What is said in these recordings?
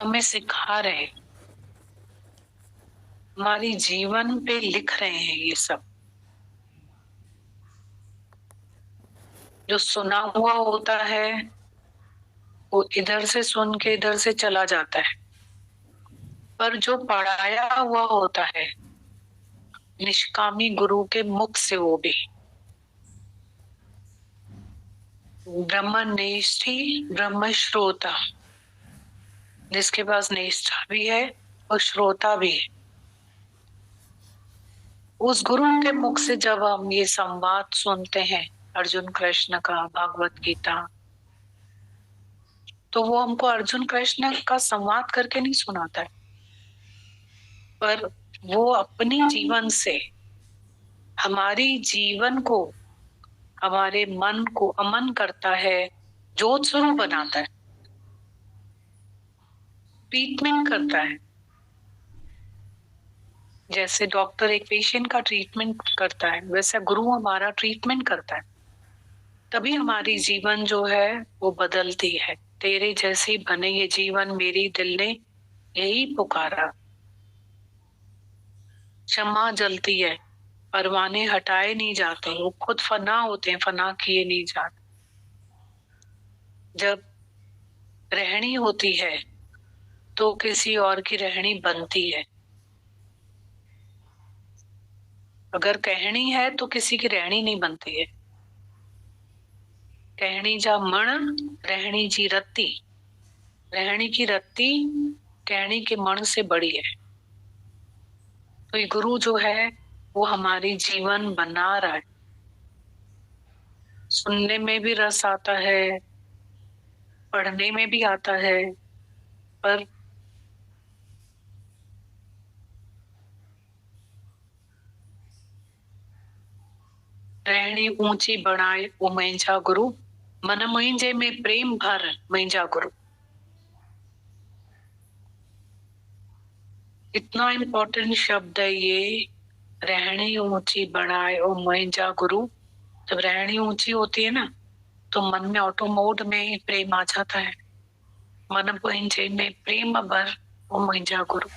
हमें सिखा रहे, हमारी जीवन पे लिख रहे हैं। ये सब जो सुना हुआ होता है वो इधर से सुन के इधर से चला जाता है, पर जो पढ़ाया हुआ होता है निष्कामी गुरु के मुख से, वो भी ब्रह्मनिष्ठी ब्रह्म श्रोता, जिसके पास निष्ठा भी है और श्रोता भी है, उस गुरु के मुख से जब हम ये संवाद सुनते हैं अर्जुन कृष्ण का, भागवत गीता, तो वो हमको अर्जुन कृष्ण का संवाद करके नहीं सुनाता है, पर वो अपनी जीवन से हमारी जीवन को, हमारे मन को अमन करता है, ज्योत स्वरूप बनाता है, ट्रीटमेंट करता है। जैसे डॉक्टर एक पेशेंट का ट्रीटमेंट करता है, वैसे गुरु हमारा ट्रीटमेंट करता है। तभी हमारी जीवन जो है वो बदलती है। तेरे जैसे बने ये जीवन, मेरी दिल ने यही पुकारा। क्षमा जलती है, परवाने हटाए नहीं जाते, वो खुद फना होते हैं, फना किए नहीं जाते। जब रहनी होती है तो किसी और की रहनी बनती है, अगर कहनी है तो किसी की रहनी नहीं बनती है। कहनी जा मण रहनी जी रत्ती, रहनी की रत्ती कहनी के मण से बड़ी है। तो ये गुरु जो है वो हमारी जीवन बना रहा है। सुनने में भी रस आता है, पढ़ने में भी आता है, पर रहनी ऊंची बढ़ाए वो मुंहिंजा गुरु, मन मुंहिंजे में प्रेम भर मुंहिंजा गुरु। इतना इम्पोर्टेंट शब्द है ये, रहनी ऊंची बढ़ाए ओ मुंहिंजा गुरु। जब रहनी ऊंची होती है ना, तो मन में ऑटो मोड में प्रेम आ जाता है। मन मुंहिंजे में प्रेम भर ओ मुंहिंजा गुरु।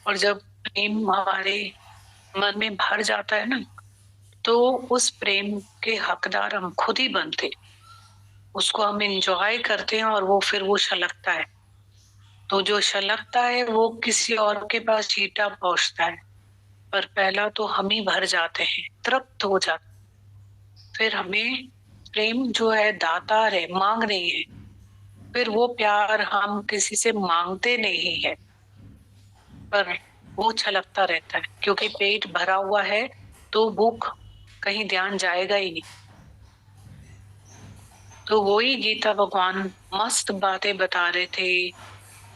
और जब प्रेम हमारे मन में भर जाता है ना, तो उस प्रेम के हकदार हम खुद ही बनते, उसको हम एंजॉय करते हैं, और वो फिर वो छलकता है। तो जो छलकता है वो किसी और के पास छीटा पहुंचता है, पर पहला तो हम ही भर जाते हैं, तृप्त हो जाते। फिर हमें प्रेम जो है दातार है, मांग नहीं है। फिर वो प्यार हम किसी से मांगते नहीं है, पर वो छलकता रहता है, क्योंकि पेट भरा हुआ है तो भूख कहीं ध्यान जाएगा ही नहीं। तो वही गीता भगवान मस्त बातें बता रहे थे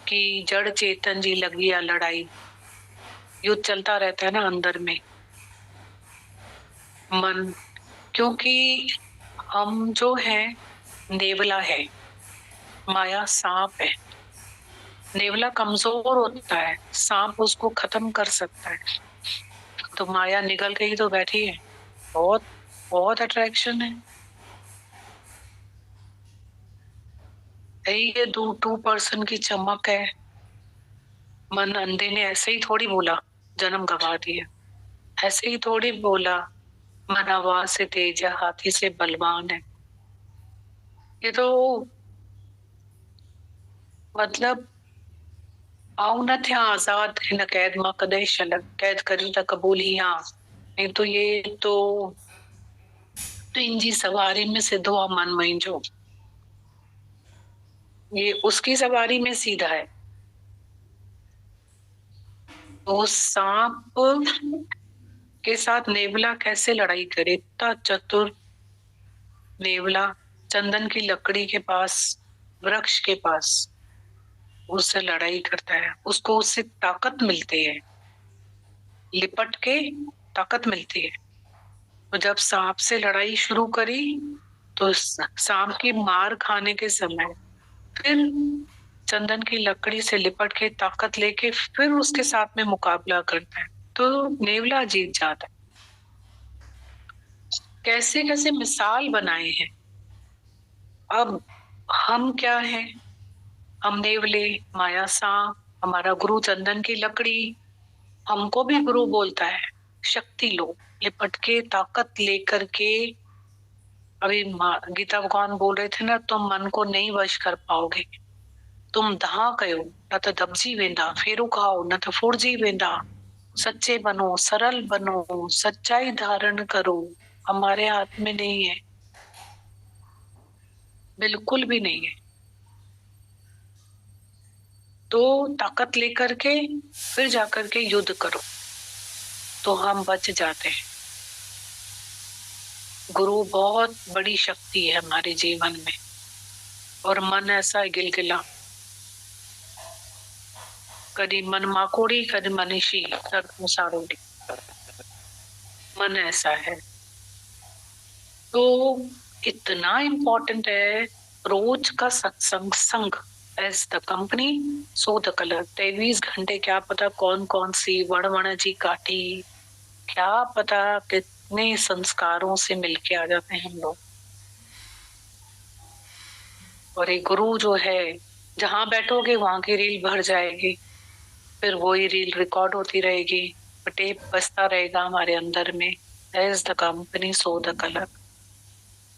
कि जड़ चेतन जी लगी या लड़ाई, युद्ध चलता रहता है ना अंदर में मन। क्योंकि हम जो है नेवला है, माया सांप है। नेवला कमजोर होता है, सांप उसको खत्म कर सकता है। तो माया निगल गई तो बैठी है, बहुत बहुत अट्रैक्शन है। ये 2% की चमक है। मन अंधे ने ऐसे ही थोड़ी बोला जन्म गवा दिया, ऐसे ही थोड़ी बोला मन आवाज से तेज है, हाथी से बलवान है। ये तो मतलब आऊ न थे आजाद हिन कैद मां कदे शलक, कैद करी त कबूल ही हाँ। नहीं तो ये तो इंजी सवारी में सिद्धो आ मन मुंहिंजो, ये उसकी सवारी में सीधा है। तो सांप के साथ नेवला कैसे लड़ाई करे, इतना चतुर नेवला चंदन की लकड़ी के पास, वृक्ष के पास उससे लड़ाई करता है, उसको उससे ताकत मिलती है, लिपट के ताकत मिलती है। तो जब सांप से लड़ाई शुरू करी तो सांप की मार खाने के समय फिर चंदन की लकड़ी से लिपट के ताकत लेके फिर उसके साथ में मुकाबला करता है, तो नेवला जीत जाता है। कैसे कैसे मिसाल बनाए हैं। अब हम क्या है, हम नेवले, माया सांप, हमारा गुरु चंदन की लकड़ी, हमको भी गुरु बोलता है शक्ति लो, लिपट के ताकत लेकर के। अभी गीता भगवान बोल रहे थे ना, तुम मन को नहीं वश कर पाओगे, तुम दहा कयो न तो दबजी वेंदा, फेरू खाओ न तो फुड़जी वेंदा। सच्चे बनो, सरल बनो, सच्चाई धारण करो। हमारे हाथ में नहीं है, बिल्कुल भी नहीं है। तो ताकत लेकर के फिर जाकर के युद्ध करो, तो हम बच जाते हैं। गुरु बहुत बड़ी शक्ति है हमारे जीवन में। और मन ऐसा गिलगिला, कभी मन माकोड़ी, कभी मनीषी, सारोड़ी, मन ऐसा है। तो इतना इम्पोर्टेंट है रोज का सत्संग, संग as the company so the colour. 23 घंटे क्या पता कौन कौन सी वण जी काटी, क्या पता कितने संस्कारों से मिलके आ जाते हैं हम लोग। और एक गुरु जो है, जहां बैठोगे वहां की रील भर जाएगी, फिर वही रील रिकॉर्ड होती रहेगी, टेप बजता रहेगा हमारे अंदर में, as the company so the colour.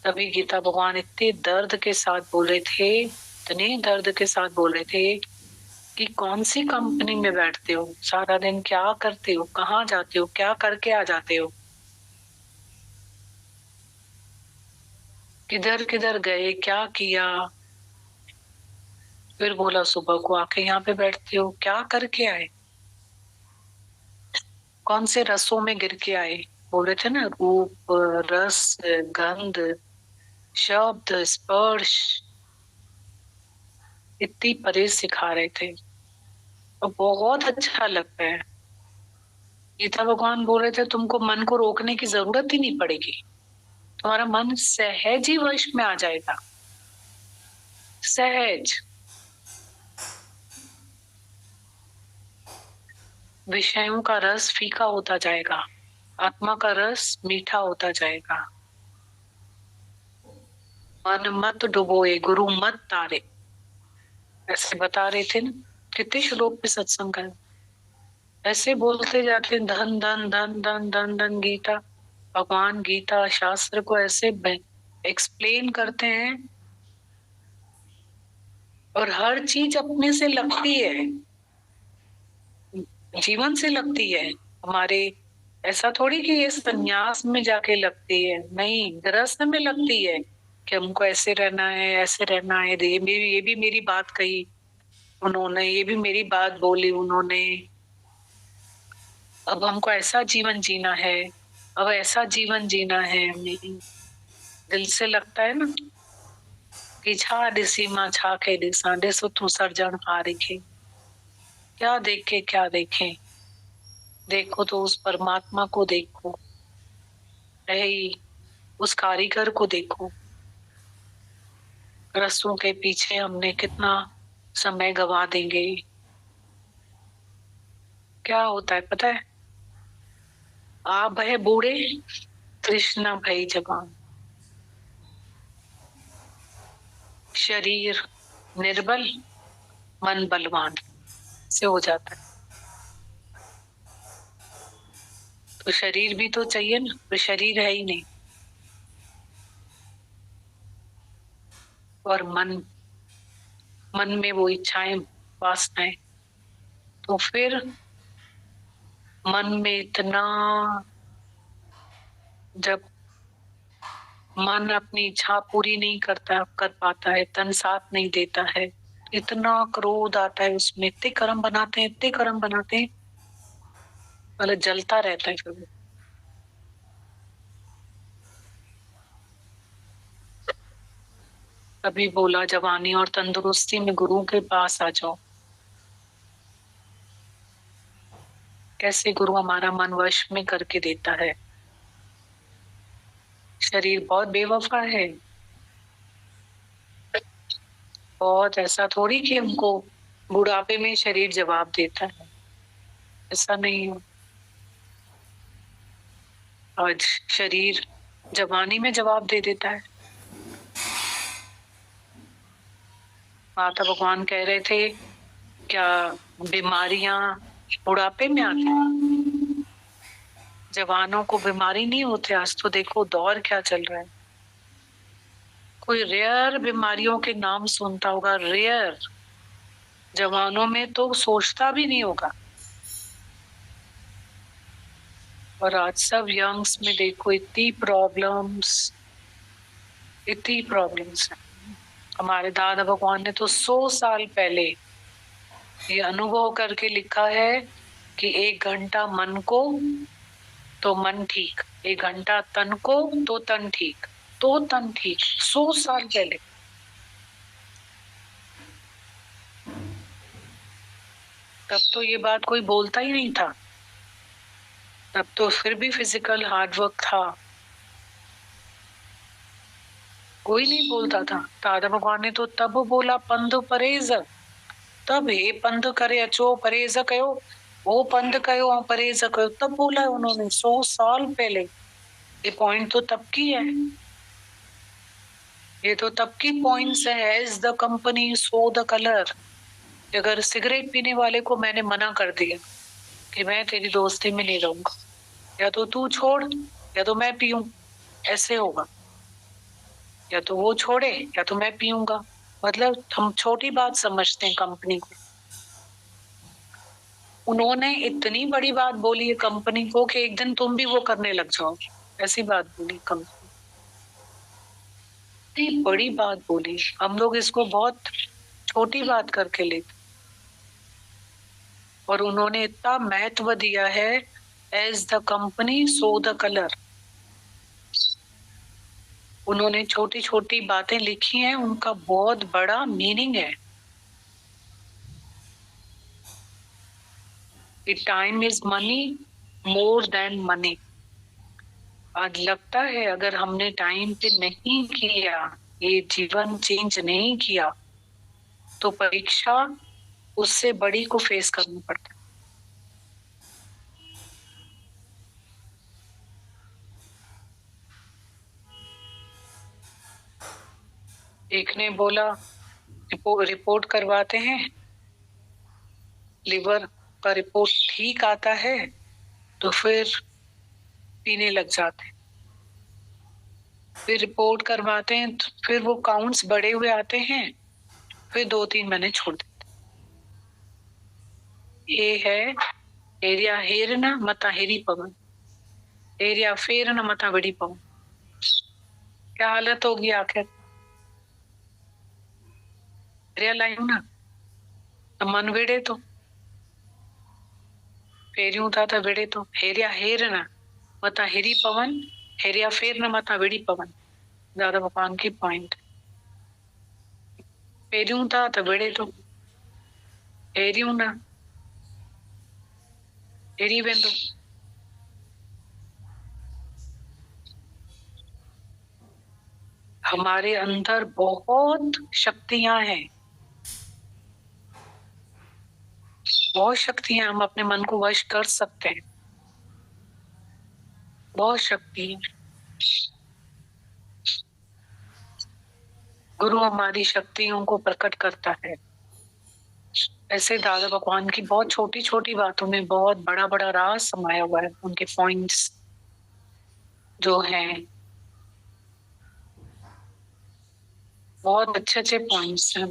तभी गीता भगवान इतने दर्द के साथ बोल रहे थे, इतने दर्द के साथ बोल रहे थे कि कौन सी कंपनी में बैठते हो, सारा दिन क्या करते हो, कहाँ जाते हो, क्या करके आ जाते हो, किधर किधर गए, क्या किया। फिर बोला सुबह को आके यहाँ पे बैठते हो, क्या करके आए, कौन से रसों में गिर के आए। बोल रहे थे ना, रूप, रस, गंध, शब्द, स्पर्श, इतनी परहेज सिखा रहे थे और बहुत अच्छा लगता है। गीता भगवान बोल रहे थे तुमको मन को रोकने की जरूरत ही नहीं पड़ेगी, तुम्हारा मन सहज ही वश में आ जाएगा, सहज। विषयों का रस फीका होता जाएगा, आत्मा का रस मीठा होता जाएगा। मन मत डुबोए, गुरु मत तारे, ऐसे बता रहे थे ना। कितने श्लोक पे सत्संग कर, ऐसे बोलते जाते, धन धन धन धन धन धन गीता। भगवान गीता शास्त्र को ऐसे एक्सप्लेन करते हैं, और हर चीज अपने से लगती है, जीवन से लगती है हमारे। ऐसा थोड़ी कि ये संन्यास में जाके लगती है, नहीं, गृहस्थ में लगती है कि हमको ऐसे रहना है, ऐसे रहना है। ये भी मेरी बात कही उन्होंने, ये भी मेरी बात बोली उन्होंने, अब हमको ऐसा जीवन जीना है, अब ऐसा जीवन जीना है। हमें दिल से लगता है ना कि छा दिसी माँ छा के दिशा देसो तू सर्जन हारिखे। क्या देखे, क्या देखे, देखो तो उस परमात्मा को देखो, रही उस कारीगर को देखो। रस्सों के पीछे हमने कितना समय गवा देंगे। क्या होता है पता है, आप भय बूढ़े, तृष्णा भई जवान, शरीर निर्बल, मन बलवान से हो जाता है। तो शरीर भी तो चाहिए ना, तो शरीर है ही नहीं। और मन, मन में वो इच्छाएं, वासनाएं, तो फिर मन में इतना, जब मन अपनी इच्छा पूरी नहीं कर पाता है, तन साथ नहीं देता है, इतना क्रोध आता है उसमें, इतने कर्म बनाते हैं, इतने कर्म बनाते हैं, मतलब जलता रहता है फिर। कभी बोला जवानी और तंदुरुस्ती में गुरु के पास आ जाओ। कैसे गुरु हमारा मन वश में करके देता है। शरीर बहुत बेवफा है, बहुत, ऐसा थोड़ी कि हमको बुढ़ापे में शरीर जवाब देता है, ऐसा नहीं है। आज शरीर जवानी में जवाब दे देता है। माता भगवान कह रहे थे क्या बीमारियां बुढ़ापे में आती हैं? जवानों को बीमारी नहीं होती। आज तो देखो दौर क्या चल रहा है, कोई रेयर बीमारियों के नाम सुनता होगा, रेयर। जवानों में तो सोचता भी नहीं होगा। और आज सब यंग्स में देखो इतनी प्रॉब्लम्स हैं। हमारे दादा भगवान ने तो 100 साल पहले ये अनुभव करके लिखा है कि 1 घंटा मन को तो मन ठीक, 1 घंटा तन को तो तन ठीक, तो तन ठीक। 100 साल पहले। तब तो ये बात कोई बोलता ही नहीं था। तब तो फिर भी फिजिकल हार्डवर्क था, कोई नहीं बोलता था। दादा भगवान ने तो तब बोला पंध परहेज, तब हे पंध करे अचो परहेज कयो, वो पंध कयो और परहेज कयो, तब बोला है उन्होंने 100 साल पहले। ये पॉइंट तो तब की है, ये तो तब की पॉइंट्स है। As the company so the colour. अगर सिगरेट पीने वाले को मैंने मना कर दिया कि मैं तेरी दोस्ती में नहीं रहूंगा, या तो तू छोड़ या तो मैं पीऊं, ऐसे होगा। या तो वो छोड़े या तो मैं पीऊंगा। मतलब हम छोटी बात समझते हैं कंपनी को। उन्होंने इतनी बड़ी बात बोली है कंपनी को कि एक दिन तुम भी वो करने लग जाओ, ऐसी बात बोली कंपनी। इतनी बड़ी बात बोली, हम लोग इसको बहुत छोटी बात करके लेते। और उन्होंने इतना महत्व दिया है, as the company so the colour. उन्होंने छोटी छोटी बातें लिखी हैं, उनका बहुत बड़ा मीनिंग है। Time is money more than money. आज लगता है अगर हमने टाइम पे नहीं किया, ये जीवन चेंज नहीं किया, तो परीक्षा उससे बड़ी को फेस करना पड़ता है। एक ने बोला रिपोर्ट करवाते हैं, लिवर का रिपोर्ट ठीक आता है तो फिर पीने लग जाते हैं। फिर रिपोर्ट करवाते हैं तो फिर वो काउंट्स बढ़े हुए आते हैं, फिर 2-3 महीने छोड़ देते। ये है एरिया हेरना मता हेरी पवन, एरिया फेरना मता बड़ी पवन। क्या हालत होगी आखिर? लाइन ना मन वेड़े तो फेरियूं था तो वेड़े तो हेरिया हेरना मता हेरी पवन, हेरिया फेरना मता वेड़ी पवन। दादा भगवान की पॉइंट। फेरियूं था तो वेड़े तो हेरियूं ना हेरी वेंदो। हमारे अंदर बहुत शक्तियां हैं, बहुत शक्तियां। हम अपने मन को वश कर सकते हैं, बहुत शक्ति है। गुरु हमारी शक्तियों को प्रकट करता है। ऐसे दादा भगवान की बहुत छोटी छोटी बातों में बहुत बड़ा बड़ा राज समाया हुआ है। उनके पॉइंट्स जो हैं बहुत अच्छे अच्छे पॉइंट्स हैं।